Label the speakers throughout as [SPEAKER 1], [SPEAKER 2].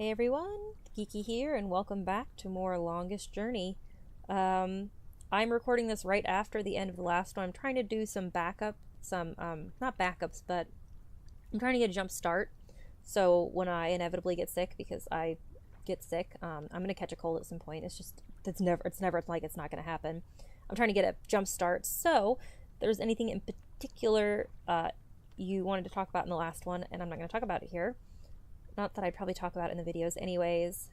[SPEAKER 1] Hey everyone, Geeky here, and welcome back to more Longest Journey. I'm recording this right after the end of the last one. I'm trying to do some not backups, but I'm trying to get a jump start. So when I inevitably get sick, because I get sick, I'm gonna catch a cold at some point. It's never like it's not gonna happen. I'm trying to get a jump start. So if there's anything in particular you wanted to talk about in the last one, and I'm not gonna talk about it here. Not that I'd probably talk about it in the videos anyways,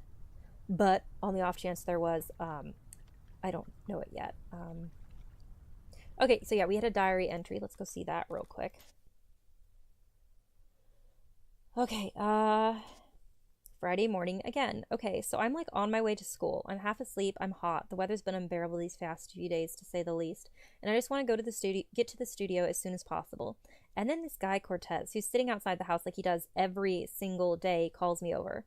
[SPEAKER 1] but on the off chance there was, I don't know it yet. Okay, so yeah, we had a diary entry. Let's go see that real quick. Okay, Friday morning again. Okay, so I'm like on my way to school. I'm half asleep. I'm hot. The weather's been unbearable these past few days, to say the least. And I just want to go to the studio, get to the studio as soon as possible. And then this guy Cortez, who's sitting outside the house like he does every single day, calls me over.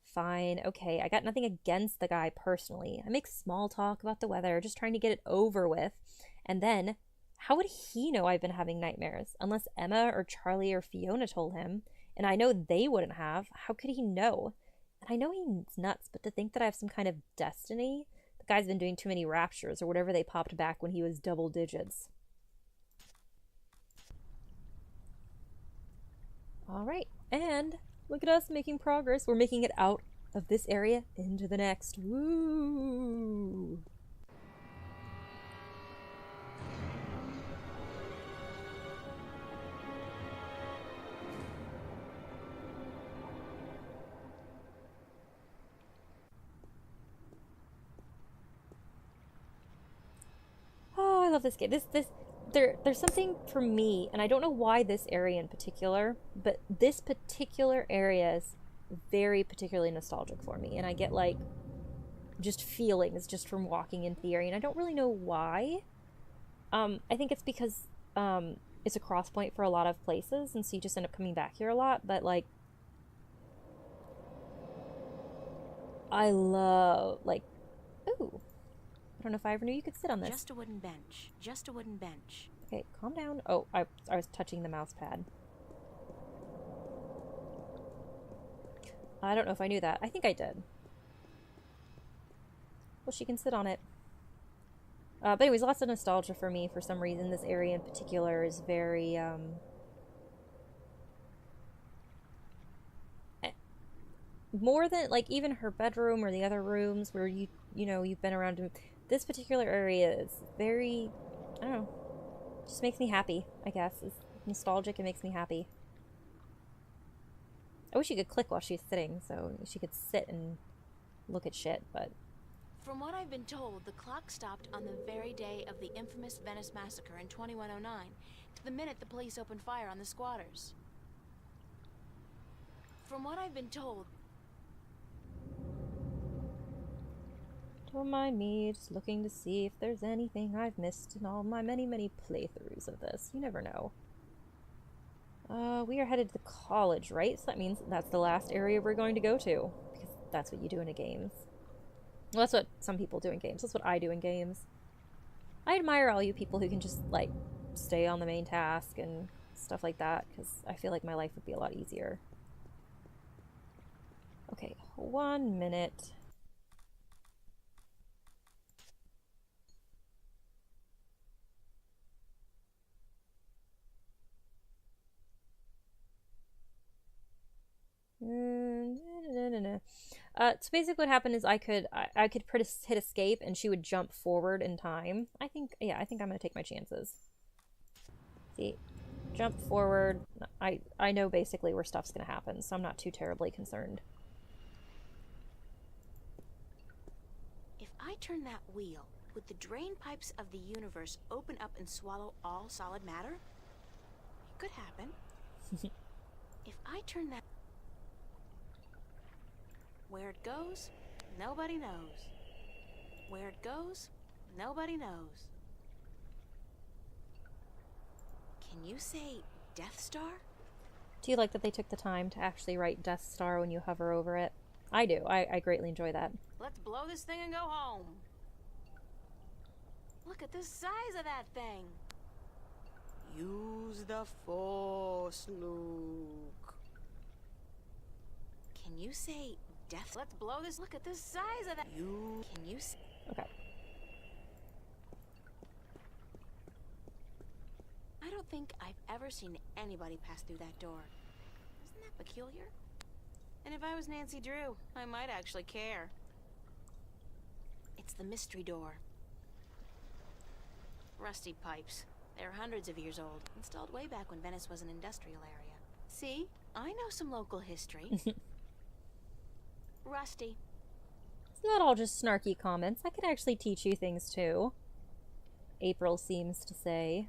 [SPEAKER 1] Fine, okay. I got nothing against the guy personally. I make small talk about the weather, just trying to get it over with. And then, how would he know I've been having nightmares? Unless Emma or Charlie or Fiona told him. And I know they wouldn't have. How could he know? And I know he's nuts, but to think that I have some kind of destiny? The guy's been doing too many raptures or whatever they popped back when he was double digits. All right, and look at us making progress. We're making it out of this area into the next. Woo! Oh, I love this game. There's something for me, and I don't know why this area in particular, but this particular area is very particularly nostalgic for me, and I get like just feelings just from walking into the area, and I don't really know why. I think it's because it's a cross point for a lot of places, and so you just end up coming back here a lot. But like, I love like, ooh, I don't know if I ever knew you could sit on this.
[SPEAKER 2] Just a wooden bench. Just a wooden bench.
[SPEAKER 1] Okay, calm down. Oh, I was touching the mouse pad. I don't know if I knew that. I think I did. Well, she can sit on it. But anyways, lots of nostalgia for me for some reason. This area in particular is very, more than, like, even her bedroom or the other rooms where you've been around. This particular area is very, I don't know, just makes me happy, I guess. It's nostalgic, it makes me happy. I wish you could click while she's sitting, so she could sit and look at shit, but...
[SPEAKER 2] From what I've been told, the clock stopped on the very day of the infamous Venice massacre in 2109, to the minute the police opened fire on the squatters. From what I've been told...
[SPEAKER 1] Don't mind me, just looking to see if there's anything I've missed in all my many, many playthroughs of this. You never know. We are headed to the college, right? So that means that's the last area we're going to go to. Because that's what you do in a games. Well, that's what some people do in games. That's what I do in games. I admire all you people who can just, like, stay on the main task and stuff like that. Because I feel like my life would be a lot easier. Okay, 1 minute. So basically what happened is I could hit escape and she would jump forward in time. I think I'm gonna take my chances. See, jump forward. I know basically where stuff's gonna happen, so I'm not too terribly concerned.
[SPEAKER 2] If I turn that wheel, would the drain pipes of the universe open up and swallow all solid matter? It could happen. If I turn that... Where it goes, nobody knows. Where it goes, nobody knows. Can you say Death Star?
[SPEAKER 1] Do you like that they took the time to actually write Death Star when you hover over it? I do. I greatly enjoy that.
[SPEAKER 2] Let's blow this thing and go home. Look at the size of that thing. Use the Force, Luke. Can you say death. Let's blow this. Look at the size of that. Can you see?
[SPEAKER 1] Okay.
[SPEAKER 2] I don't think I've ever seen anybody pass through that door. Isn't that peculiar? And if I was Nancy Drew, I might actually care. It's the mystery door. Rusty pipes. They're hundreds of years old, installed way back when Venice was an industrial area. See? I know some local history. Rusty.
[SPEAKER 1] It's not all just snarky comments. I can actually teach you things too. April seems to say.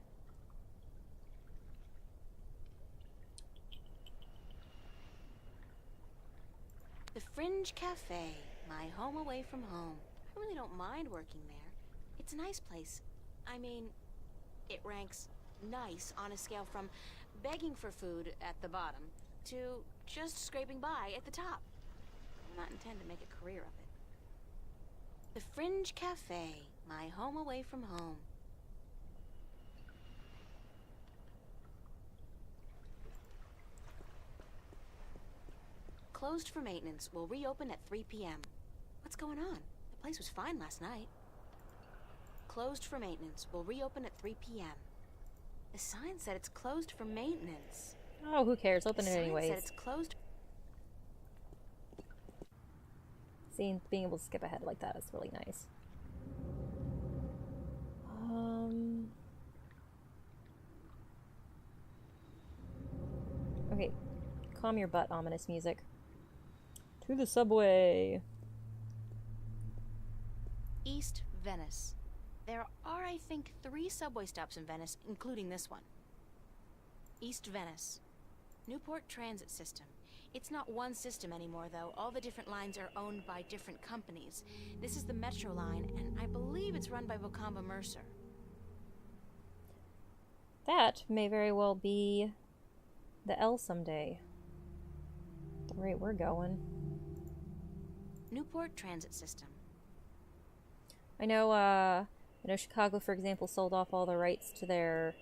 [SPEAKER 2] The Fringe Cafe, my home away from home. I really don't mind working there. It's a nice place. I mean, it ranks nice on a scale from begging for food at the bottom to just scraping by at the top. I do not intend to make a career of it. The Fringe Cafe, my home away from home. Closed for maintenance. Will reopen at 3 p.m. What's going on? The place was fine last night. Closed for maintenance. Will reopen at 3 p.m. The sign said it's closed for maintenance.
[SPEAKER 1] Oh, who cares? Open it anyways.
[SPEAKER 2] The sign said it's closed.
[SPEAKER 1] Seeing, being able to skip ahead like that is really nice. Okay, calm your butt, ominous music. To the subway.
[SPEAKER 2] East Venice. There are, I think, 3 subway stops in Venice, including this one. East Venice. Newport Transit System. It's not one system anymore, though. All the different lines are owned by different companies. This is the Metro line, and I believe it's run by Bocamba Mercer.
[SPEAKER 1] That may very well be the L someday. At the rate we're going.
[SPEAKER 2] Newport Transit System.
[SPEAKER 1] I know Chicago, for example, sold off all the rights to their...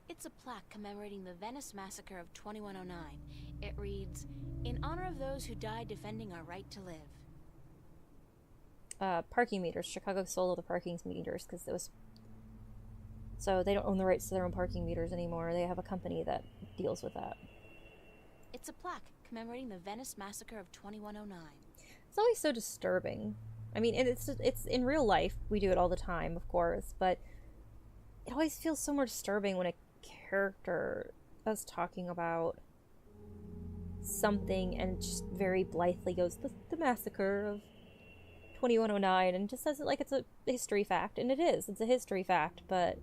[SPEAKER 2] It's a plaque commemorating the Venice Massacre of 2109. It reads, "In honor of those who died defending our right to live."
[SPEAKER 1] Parking meters. Chicago sold all the parking meters because it was... So they don't own the rights to their own parking meters anymore. They have a company that deals with that.
[SPEAKER 2] It's a plaque commemorating the Venice Massacre of 2109.
[SPEAKER 1] It's always so disturbing. I mean, it's in real life. We do it all the time, of course, but it always feels so more disturbing when a character is talking about something and just very blithely goes, the massacre of 2109, and just says it like it's a history fact, and it is. It's a history fact, but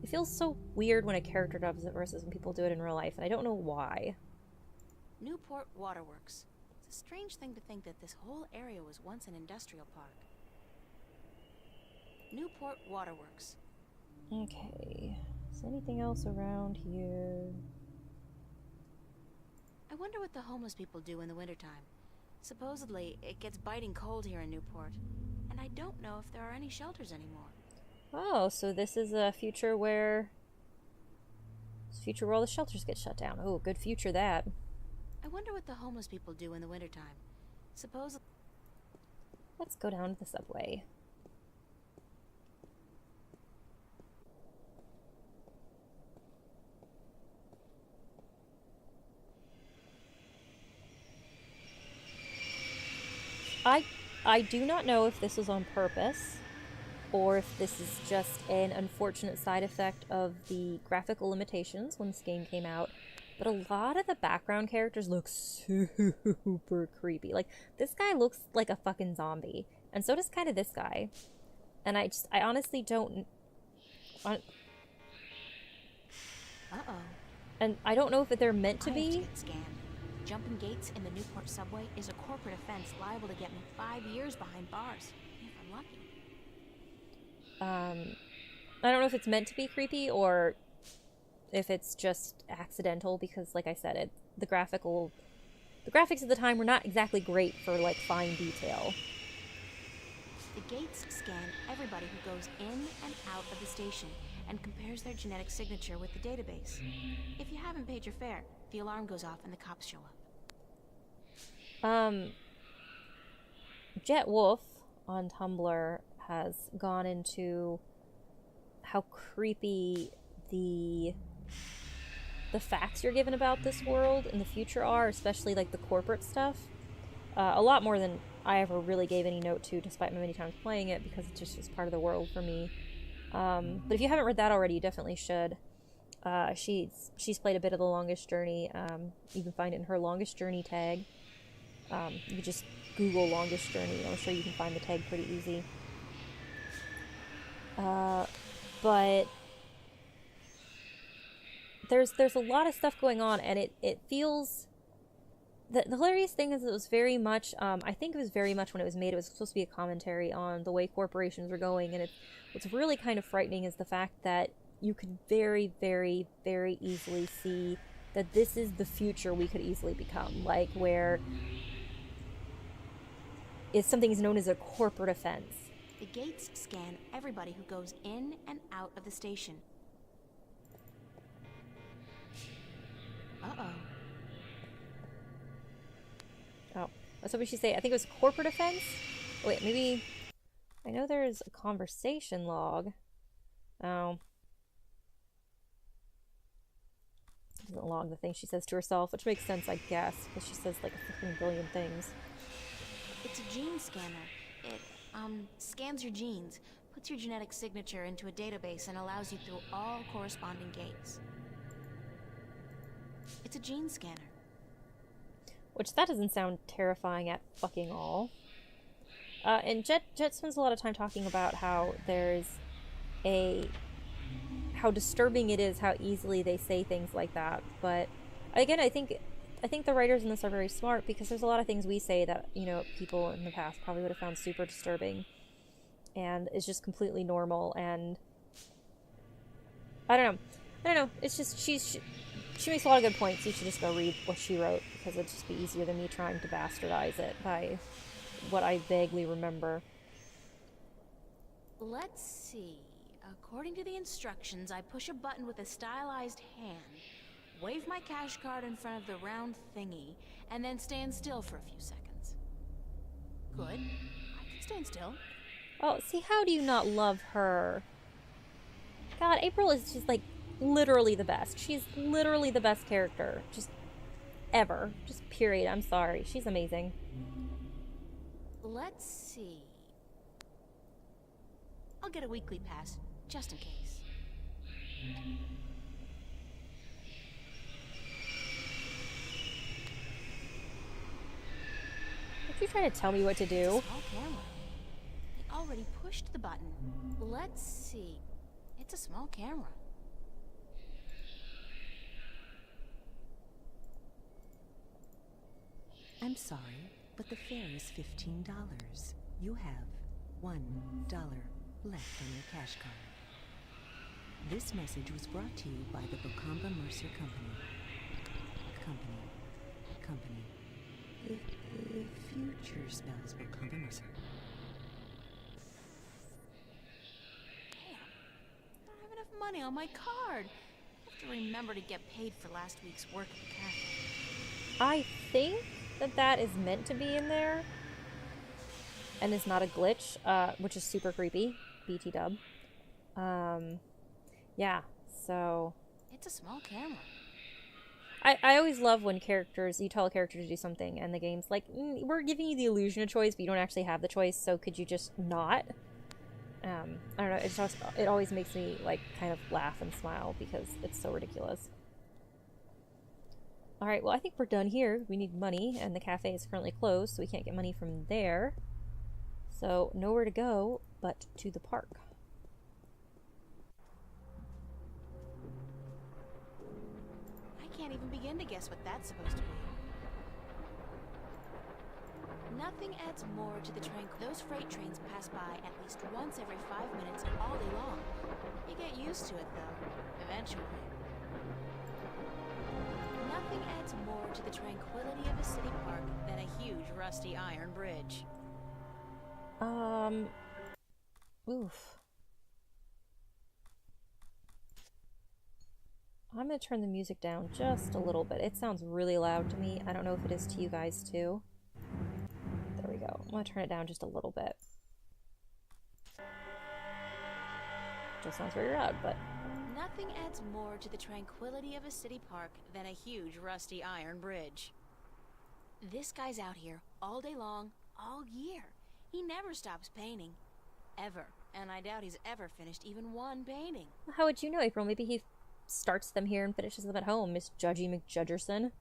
[SPEAKER 1] it feels so weird when a character does it versus when people do it in real life, and I don't know why.
[SPEAKER 2] Newport Waterworks. It's a strange thing to think that this whole area was once an industrial park. Newport Waterworks.
[SPEAKER 1] Okay. Is there anything else around here?
[SPEAKER 2] I wonder what the homeless people do in the wintertime. Supposedly, it gets biting cold here in Newport, and I don't know if there are any shelters anymore.
[SPEAKER 1] Oh, so this is a future where... all the shelters get shut down. Oh, good future that.
[SPEAKER 2] I wonder what the homeless people do in the wintertime. Supposedly...
[SPEAKER 1] Let's go down to the subway. I do not know if this was on purpose or if this is just an unfortunate side effect of the graphical limitations when this game came out, but a lot of the background characters look super creepy. Like, this guy looks like a fucking zombie, and so does kind of this guy. And I honestly don't...
[SPEAKER 2] Uh-oh.
[SPEAKER 1] And I don't know if they're meant to be.
[SPEAKER 2] Get scanned. Jumping gates in the Newport subway is a corporate offense liable to get me 5 years behind bars, if I'm lucky.
[SPEAKER 1] I don't know if it's meant to be creepy or if it's just accidental, because like I said, the graphics at the time were not exactly great for like fine detail.
[SPEAKER 2] The gates scan everybody who goes in and out of the station and compares their genetic signature with the database. If you haven't paid your fare, the alarm goes off and the cops show up.
[SPEAKER 1] Um, Jet Wolf on Tumblr has gone into how creepy the the facts you're given about this world in the future are, especially like the corporate stuff. A lot more than I ever really gave any note to, despite my many times playing it, because it just was part of the world for me. But if you haven't read that already, you definitely should. She's played a bit of The Longest Journey. You can find it in her Longest Journey tag. You can just Google Longest Journey. I'm sure you can find the tag pretty easy. But there's a lot of stuff going on, and it feels the hilarious thing is it was very much I think it was very much when it was made, it was supposed to be a commentary on the way corporations were going, and what's really kind of frightening is the fact that you could very, very, very easily see that this is the future we could easily become, like where is something is known as a corporate offense.
[SPEAKER 2] The gates scan everybody who goes in and out of the station. Uh-oh.
[SPEAKER 1] Oh, that's what we should say. I think it was corporate offense. Oh, wait, maybe I know there's a conversation log. Oh, it doesn't log the thing she says to herself, which makes sense, I guess, because she says like a freaking billion things.
[SPEAKER 2] It's a gene scanner. It, scans your genes, puts your genetic signature into a database, and allows you through all corresponding gates. It's a gene scanner.
[SPEAKER 1] Which, that doesn't sound terrifying at fucking all. And Jet spends a lot of time talking about how there's how disturbing it is how easily they say things like that. But again, I think the writers in this are very smart, because there's a lot of things we say that, you know, people in the past probably would have found super disturbing, and it's just completely normal. And I don't know. It's just she makes a lot of good points. You should just go read what she wrote, because it'd just be easier than me trying to bastardize it by what I vaguely remember.
[SPEAKER 2] Let's see. According to the instructions, I push a button with a stylized hand, wave my cash card in front of the round thingy, and then stand still for a few seconds. Good. I can stand still.
[SPEAKER 1] Oh, see, how do you not love her? God, April is just like literally the best. She's literally the best character. Just ever. Just period. I'm sorry. She's amazing.
[SPEAKER 2] Let's see. I'll get a weekly pass, just in case.
[SPEAKER 1] Are you trying to tell me what to do?
[SPEAKER 2] Small camera. They already pushed the button. Let's see. It's a small camera.
[SPEAKER 3] I'm sorry, but the fare is $15. You have $1 left on your cash card. This message was brought to you by the Bokamba Mercer Company. Company. The future spells Bokamba Mercer.
[SPEAKER 2] Damn. I don't have enough money on my card. I have to remember to get paid for last week's work at the cafe.
[SPEAKER 1] I think that is meant to be in there, and is not a glitch, which is super creepy. BT dub. Yeah, so
[SPEAKER 2] It's a small camera.
[SPEAKER 1] I always love when you tell a character to do something and the game's like, we're giving you the illusion of choice, but you don't actually have the choice, so could you just not? I don't know, it always makes me like kind of laugh and smile because it's so ridiculous. Alright, well, I think we're done here. We need money, and the cafe is currently closed, so we can't get money from there. So, nowhere to go but to the park.
[SPEAKER 2] I can't even begin to guess what that's supposed to be. Nothing adds more to the train. Those freight trains pass by at least once every 5 minutes all day long. You get used to it, though, eventually. Nothing adds more to the tranquility of a city park than a huge rusty iron bridge.
[SPEAKER 1] Oof. I'm gonna turn the music down just a little bit. It sounds really loud to me. I don't know if it is to you guys too. we go. I'm gonna turn it down just a little bit. Just sounds very loud, but...
[SPEAKER 2] Nothing adds more to the tranquility of a city park than a huge rusty iron bridge. This guy's out here all day long, all year. He never stops painting. Ever. And I doubt he's ever finished even one painting.
[SPEAKER 1] How would you know, April? Maybe he starts them here and finishes them at home, Miss Judgy McJudgerson.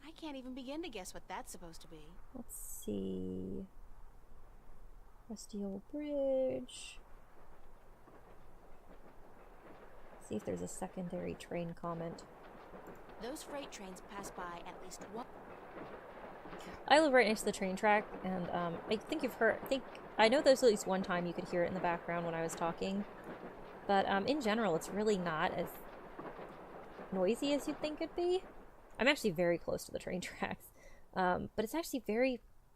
[SPEAKER 2] I can't even begin to guess what that's supposed to be.
[SPEAKER 1] Let's see... Rusty old bridge... See if there's a secondary train comment.
[SPEAKER 2] Those freight trains pass by at least one.
[SPEAKER 1] I live right next to the train track, and I think you've heard. I know there's at least one time you could hear it in the background when I was talking, but in general, it's really not as noisy as you'd think it'd be. I'm actually very close to the train tracks, but it's actually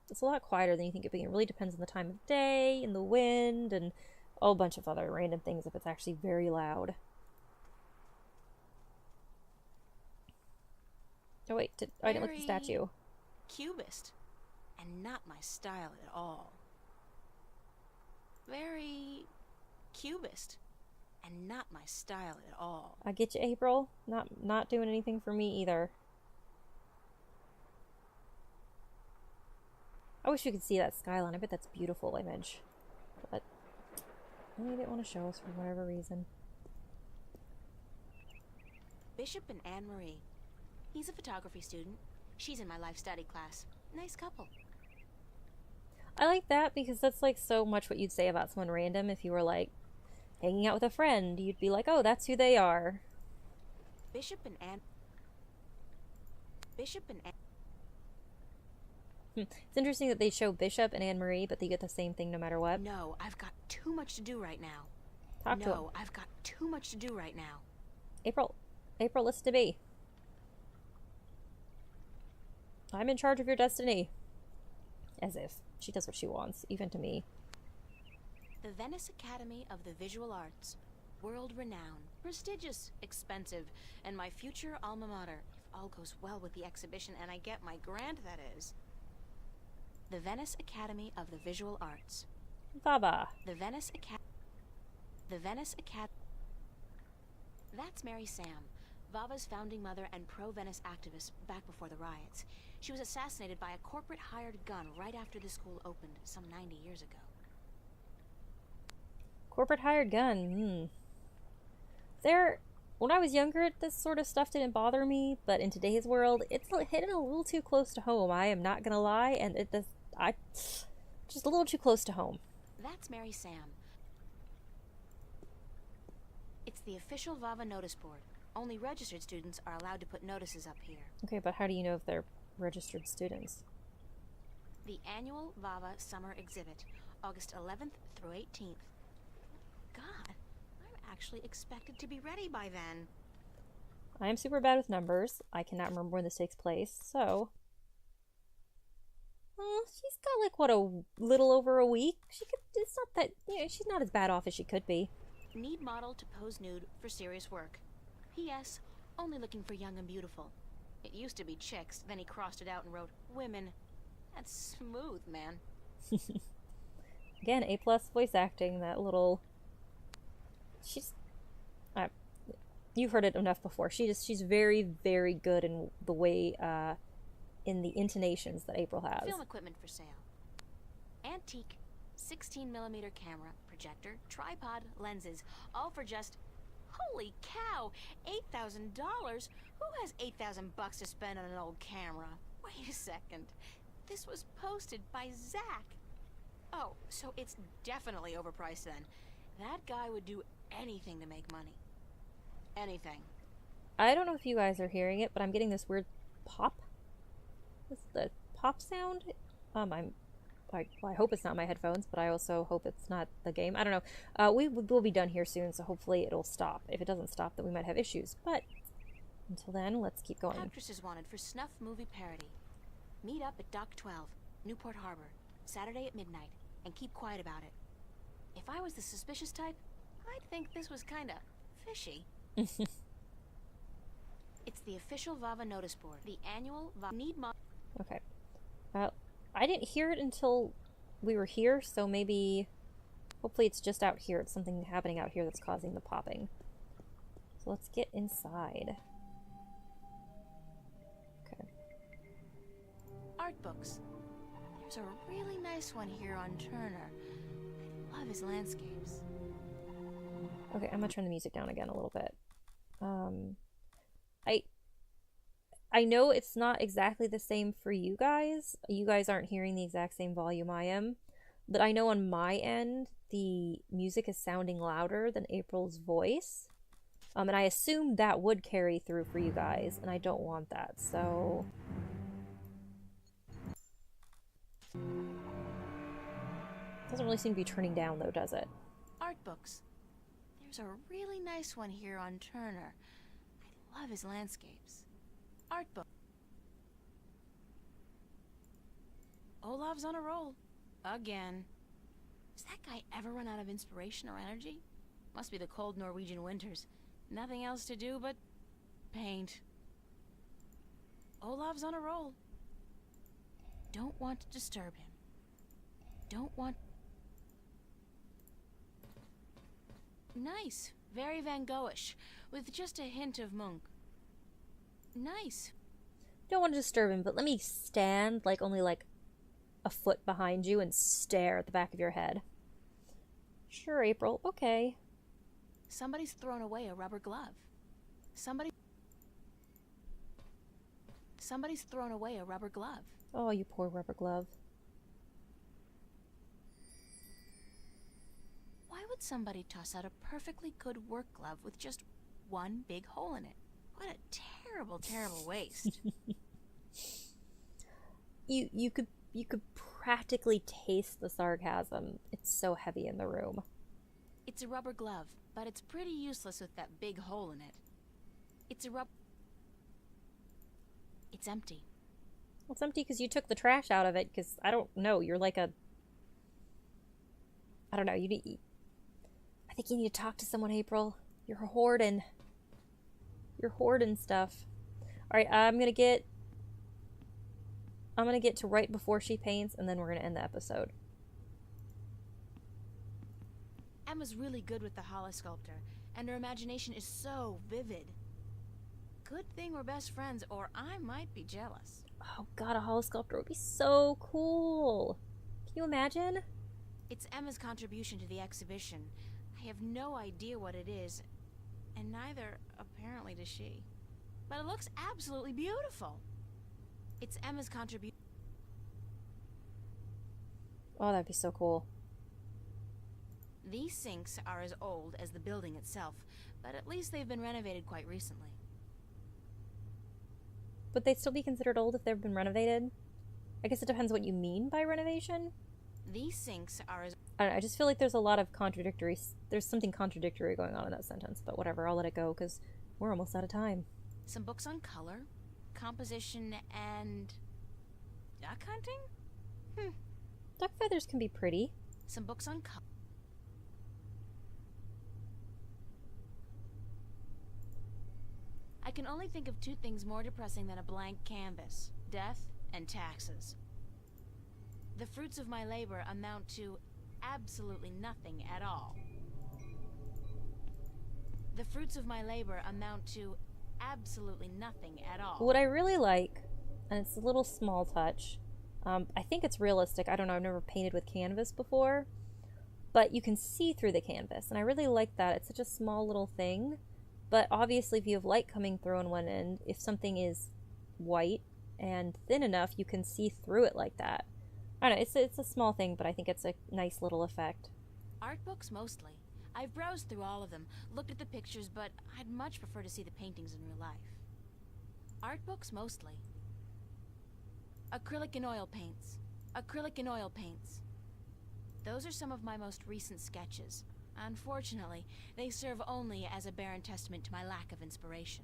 [SPEAKER 1] it's a lot quieter than you think it'd be. It really depends on the time of day and the wind and a whole bunch of other random things if it's actually very loud. Oh wait, I didn't look at the statue.
[SPEAKER 2] Cubist, and not my style at all. Very cubist, and not my style at all.
[SPEAKER 1] I get you, April. Not doing anything for me either. I wish you could see that skyline. I bet that's a beautiful image. But they didn't want to show us for whatever reason.
[SPEAKER 2] Bishop and Anne Marie. He's a photography student. She's in my life study class. Nice couple.
[SPEAKER 1] I like that because that's like so much what you'd say about someone random if you were like hanging out with a friend. You'd be like, oh, that's who they are.
[SPEAKER 2] Bishop and Anne.
[SPEAKER 1] It's interesting that they show Bishop and Anne Marie, but they get the same thing no matter what.
[SPEAKER 2] No, I've got too much to do right now.
[SPEAKER 1] Talk to him.
[SPEAKER 2] No, I've got too much to do right now.
[SPEAKER 1] April, listen to me. I'm in charge of your destiny. As if. She does what she wants, even to me.
[SPEAKER 2] The Venice Academy of the Visual Arts. World-renowned, prestigious, expensive, and my future alma mater, if all goes well with the exhibition and I get my grant, that is. The Venice Academy of the Visual Arts.
[SPEAKER 1] Baba.
[SPEAKER 2] The Venice Academy. That's Mary Sam, Vava's founding mother and pro-Venice activist back before the riots. She was assassinated by a corporate hired gun right after the school opened some 90 years ago.
[SPEAKER 1] Corporate hired gun. When I was younger, this sort of stuff didn't bother me, but in today's world, it's hitting a little too close to home. I am not gonna lie, and just a little too close to home.
[SPEAKER 2] That's Mary Sam. It's the official Vava notice board. Only registered students are allowed to put notices up here.
[SPEAKER 1] Okay, but how do you know if they're registered students?
[SPEAKER 2] The annual Vava summer exhibit, August 11th through 18th. God, I'm actually expected to be ready by then.
[SPEAKER 1] I am super bad with numbers. I cannot remember when this takes place, so... she's got like, what, a little over a week? It's not that, she's not as bad off as she could be.
[SPEAKER 2] Need model to pose nude for serious work. P.S. Only looking for young and beautiful. It used to be chicks, then he crossed it out and wrote women. That's smooth, man.
[SPEAKER 1] Again, A+ voice acting, that little... you've heard it enough before. She's very, very good in the way, in the intonations that April has.
[SPEAKER 2] Film equipment for sale. Antique 16mm camera, projector, tripod, lenses, all for just... Holy cow! $8,000? Who has $8,000 to spend on an old camera? Wait a second. This was posted by Zach. Oh, so it's definitely overpriced then. That guy would do anything to make money. Anything.
[SPEAKER 1] I don't know if you guys are hearing it, but I'm getting this weird pop. This is the pop sound. I hope it's not my headphones, but I also hope it's not the game. I don't know. We will be done here soon, so hopefully it'll stop. If it doesn't stop, then we might have issues. But until then, let's keep going.
[SPEAKER 2] Actresses wanted for snuff movie parody. Meet up at Dock 12, Newport Harbor, Saturday at midnight, and keep quiet about it. If I was the suspicious type, I'd think this was kinda fishy. It's the official Vava notice board. The annual Need Mod...
[SPEAKER 1] Okay. I didn't hear it until we were here, so maybe... Hopefully it's just out here. It's something happening out here that's causing the popping. So let's get inside. Okay.
[SPEAKER 2] Art books. There's a really nice one here on Turner. I love his landscapes.
[SPEAKER 1] Okay, I'm gonna turn the music down again a little bit. I know it's not exactly the same for you guys. You guys aren't hearing the exact same volume I am. But I know on my end, the music is sounding louder than April's voice. And I assume that would carry through for you guys, and I don't want that, so... Doesn't really seem to be turning down, though, does it?
[SPEAKER 2] Art books. There's a really nice one here on Turner. I love his landscapes. Art book. Olav's on a roll. Again. Does that guy ever run out of inspiration or energy? Must be the cold Norwegian winters. Nothing else to do but paint. Olav's on a roll. Don't want to disturb him. Don't want... Nice. Very Van Goghish, with just a hint of Munch. Nice.
[SPEAKER 1] Don't want to disturb him, but let me stand, like, only, like, a foot behind you and stare at the back of your head. Sure, April. Okay.
[SPEAKER 2] Somebody's thrown away a rubber glove. Somebody's thrown away a rubber glove.
[SPEAKER 1] Oh, you poor rubber glove.
[SPEAKER 2] Why would somebody toss out a perfectly good work glove with just one big hole in it? What a terrible, terrible waste.
[SPEAKER 1] You could practically taste the sarcasm. It's so heavy in the room.
[SPEAKER 2] It's a rubber glove, but it's pretty useless with that big hole in it. It's empty.
[SPEAKER 1] Well, it's empty because you took the trash out of it, because, I don't know, you're like a... I don't know, I think you need to talk to someone, April. You're hoarding. You're hoarding stuff. Alright, I'm gonna get to right before she paints, and then we're gonna end the episode.
[SPEAKER 2] Emma's really good with the holosculptor, and her imagination is so vivid. Good thing we're best friends, or I might be jealous.
[SPEAKER 1] Oh god, a holosculptor would be so cool. Can you imagine?
[SPEAKER 2] It's Emma's contribution to the exhibition. I have no idea what it is, and neither, apparently, does she. But it looks absolutely beautiful. It's Emma's contribution.
[SPEAKER 1] Oh, that'd be so cool.
[SPEAKER 2] These sinks are as old as the building itself, but at least they've been renovated quite recently.
[SPEAKER 1] Would they still be considered old if they've been renovated? I guess it depends what you mean by renovation.
[SPEAKER 2] These sinks are as...
[SPEAKER 1] I don't know, I just feel like there's a lot of contradictory... There's something contradictory going on in that sentence, but whatever, I'll let it go, because we're almost out of time.
[SPEAKER 2] Some books on color, composition, and... duck hunting?
[SPEAKER 1] Duck feathers can be pretty.
[SPEAKER 2] Some books on color. I can only think of two things more depressing than a blank canvas: death and taxes. The fruits of my labor amount to absolutely nothing at all. The fruits of my labor amount to absolutely nothing at all.
[SPEAKER 1] What I really like, and it's a little small touch, I think it's realistic. I don't know, I've never painted with canvas before, but you can see through the canvas, and I really like that. It's such a small little thing, but obviously if you have light coming through on one end, if something is white and thin enough, you can see through it like that. I don't know, it's a small thing, but I think it's a nice little effect.
[SPEAKER 2] Art books mostly. I've browsed through all of them, looked at the pictures, but I'd much prefer to see the paintings in real life. Art books mostly. Acrylic and oil paints. Acrylic and oil paints. Those are some of my most recent sketches. Unfortunately, they serve only as a barren testament to my lack of inspiration.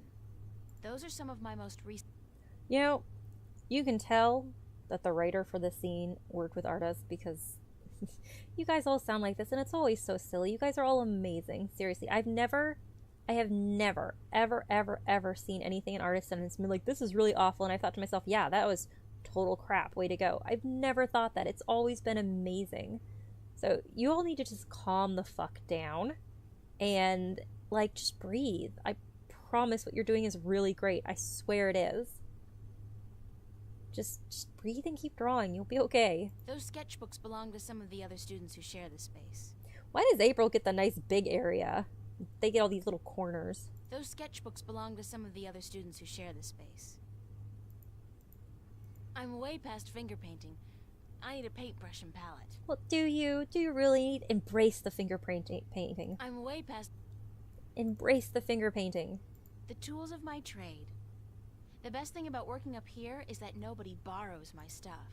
[SPEAKER 2] Those are some of my most recent...
[SPEAKER 1] You know, you can tell that the writer for the scene worked with artists because you guys all sound like this, and it's always so silly. You guys are all amazing. Seriously, I have never, ever seen anything an artist done and it's been like, this is really awful, and I thought to myself, yeah, that was total crap. Way to go. I've never thought that. It's always been amazing. So you all need to just calm the fuck down and, like, just breathe. I promise what you're doing is really great. I swear it is. Just breathe and keep drawing. You'll be okay.
[SPEAKER 2] Those sketchbooks belong to some of the other students who share the space.
[SPEAKER 1] Why does April get the nice big area? They get all these little corners.
[SPEAKER 2] Those sketchbooks belong to some of the other students who share the space. I'm way past finger painting. I need a paintbrush and palette.
[SPEAKER 1] Well, do you? Do you really need? Embrace the finger painting.
[SPEAKER 2] I'm way past...
[SPEAKER 1] Embrace the finger painting.
[SPEAKER 2] The tools of my trade. The best thing about working up here is that nobody borrows my stuff.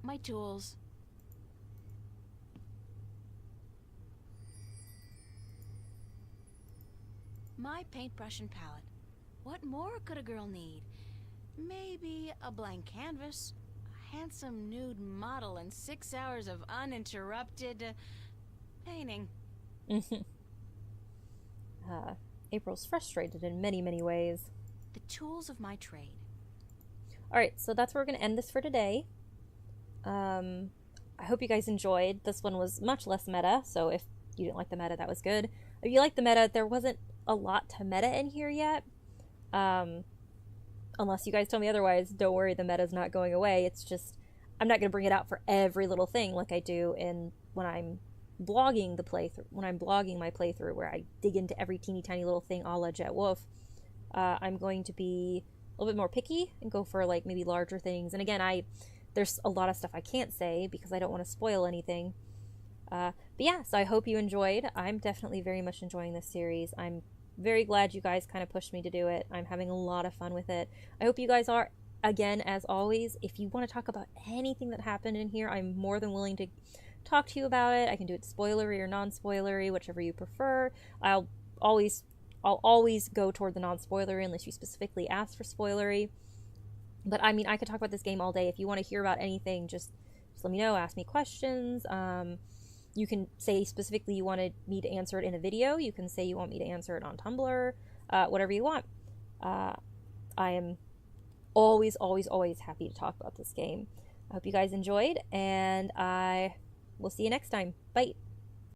[SPEAKER 2] My tools. My paintbrush and palette. What more could a girl need? Maybe a blank canvas, a handsome nude model, and 6 hours of uninterrupted painting.
[SPEAKER 1] April's frustrated in many, many ways.
[SPEAKER 2] The tools of my trade.
[SPEAKER 1] Alright, so that's where we're going to end this for today. I hope you guys enjoyed. This one was much less meta, so if you didn't like the meta, that was good. If you liked the meta, there wasn't a lot to meta in here yet. Unless you guys tell me otherwise, don't worry, the meta's not going away. It's just, I'm not going to bring it out for every little thing like I do when I'm blogging the playthrough, when I'm blogging my playthrough, where I dig into every teeny tiny little thing a la Jet Wolf. I'm going to be a little bit more picky and go for, like, maybe larger things. And again, there's a lot of stuff I can't say because I don't want to spoil anything. But yeah, so I hope you enjoyed. I'm definitely very much enjoying this series. I'm very glad you guys kind of pushed me to do it. I'm having a lot of fun with it. I hope you guys are. Again, as always, if you want to talk about anything that happened in here, I'm more than willing to talk to you about it. I can do it spoilery or non-spoilery, whichever you prefer. I'll always go toward the non-spoilery unless you specifically ask for spoilery. But I mean, I could talk about this game all day. If you want to hear about anything, just let me know. Ask me questions. You can say specifically you wanted me to answer it in a video. You can say you want me to answer it on Tumblr. Whatever you want. I am always happy to talk about this game. I hope you guys enjoyed, and I will see you next time. Bye.